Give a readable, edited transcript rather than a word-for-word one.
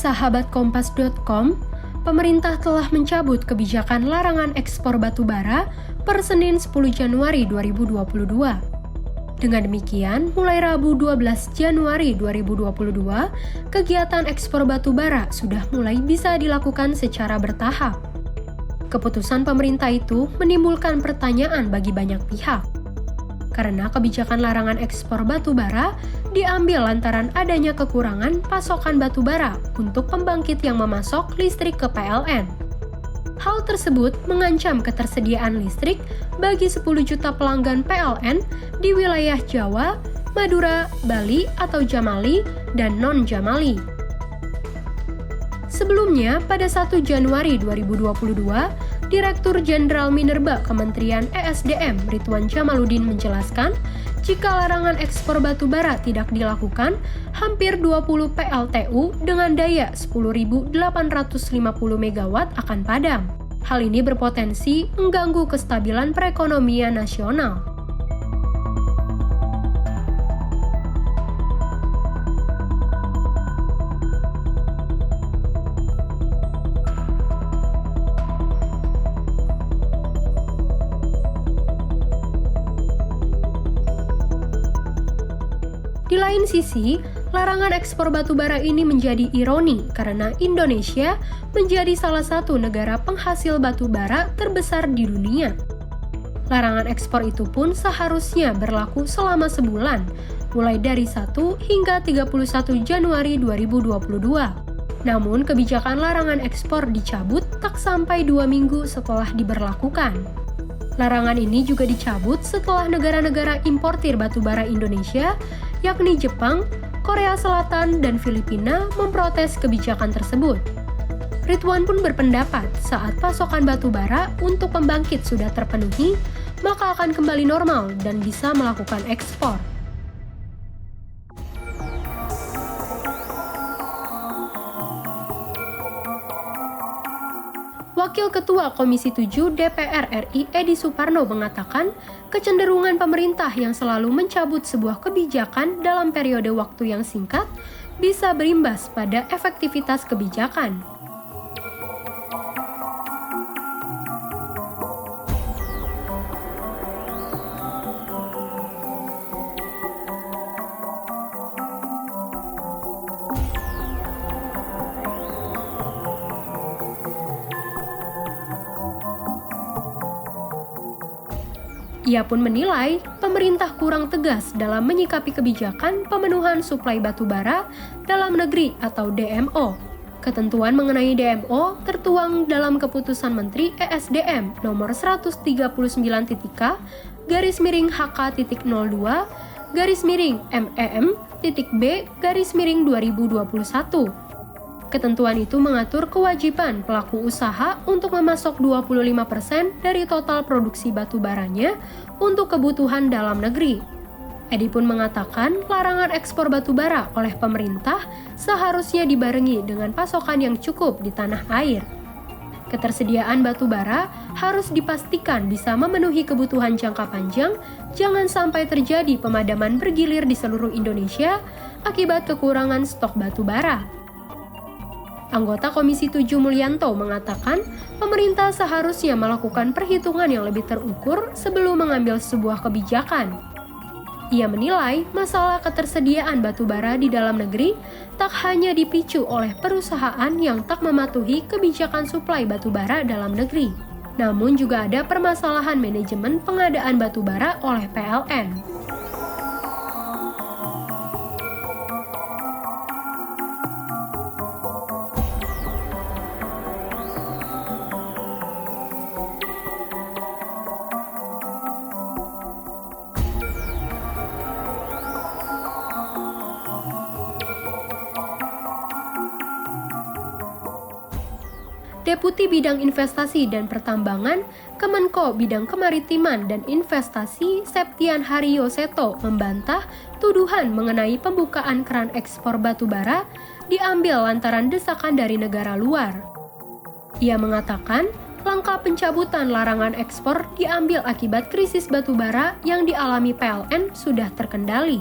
Sahabat Kompas.com, pemerintah telah mencabut kebijakan larangan ekspor batu bara per Senin 10 Januari 2022. Dengan demikian, mulai Rabu 12 Januari 2022, kegiatan ekspor batu bara sudah mulai bisa dilakukan secara bertahap. Keputusan pemerintah itu menimbulkan pertanyaan bagi banyak pihak. Karena kebijakan larangan ekspor batu bara diambil lantaran adanya kekurangan pasokan batu bara untuk pembangkit yang memasok listrik ke PLN. Hal tersebut mengancam ketersediaan listrik bagi 10 juta pelanggan PLN di wilayah Jawa, Madura, Bali atau Jamali, dan non-Jamali. Sebelumnya, pada 1 Januari 2022, Direktur Jenderal Minerba Kementerian ESDM Ridwan Djamaluddin menjelaskan, jika larangan ekspor batu bara tidak dilakukan, hampir 20 PLTU dengan daya 10.850 MW akan padam. Hal ini berpotensi mengganggu kestabilan perekonomian nasional. Di lain sisi, larangan ekspor batu bara ini menjadi ironi karena Indonesia menjadi salah satu negara penghasil batu bara terbesar di dunia. Larangan ekspor itu pun seharusnya berlaku selama sebulan, mulai dari 1 hingga 31 Januari 2022. Namun, kebijakan larangan ekspor dicabut tak sampai 2 minggu setelah diberlakukan. Larangan ini juga dicabut setelah negara-negara importir batu bara Indonesia, yakni Jepang, Korea Selatan, dan Filipina memprotes kebijakan tersebut. Ridwan pun berpendapat saat pasokan batu bara untuk pembangkit sudah terpenuhi, maka akan kembali normal dan bisa melakukan ekspor. Wakil Ketua Komisi 7 DPR RI Edi Suparno mengatakan, kecenderungan pemerintah yang selalu mencabut sebuah kebijakan dalam periode waktu yang singkat bisa berimbas pada efektivitas kebijakan. Ia pun menilai pemerintah kurang tegas dalam menyikapi kebijakan pemenuhan suplai batu bara dalam negeri atau DMO. Ketentuan mengenai DMO tertuang dalam Keputusan Menteri ESDM nomor 139.2/HK.002/MEM.B/2021. Ketentuan itu mengatur kewajiban pelaku usaha untuk memasok 25% dari total produksi batu baranya untuk kebutuhan dalam negeri. Edi pun mengatakan larangan ekspor batu bara oleh pemerintah seharusnya dibarengi dengan pasokan yang cukup di tanah air. Ketersediaan batu bara harus dipastikan bisa memenuhi kebutuhan jangka panjang, jangan sampai terjadi pemadaman bergilir di seluruh Indonesia akibat kekurangan stok batu bara. Anggota Komisi 7 Mulyanto mengatakan, pemerintah seharusnya melakukan perhitungan yang lebih terukur sebelum mengambil sebuah kebijakan. Ia menilai masalah ketersediaan batu bara di dalam negeri tak hanya dipicu oleh perusahaan yang tak mematuhi kebijakan suplai batu bara dalam negeri, namun juga ada permasalahan manajemen pengadaan batu bara oleh PLN. Deputi Bidang Investasi dan Pertambangan, Kemenko Bidang Kemaritiman dan Investasi Septian Haryo Seto membantah tuduhan mengenai pembukaan keran ekspor batu bara diambil lantaran desakan dari negara luar. Ia mengatakan, langkah pencabutan larangan ekspor diambil akibat krisis batu bara yang dialami PLN sudah terkendali.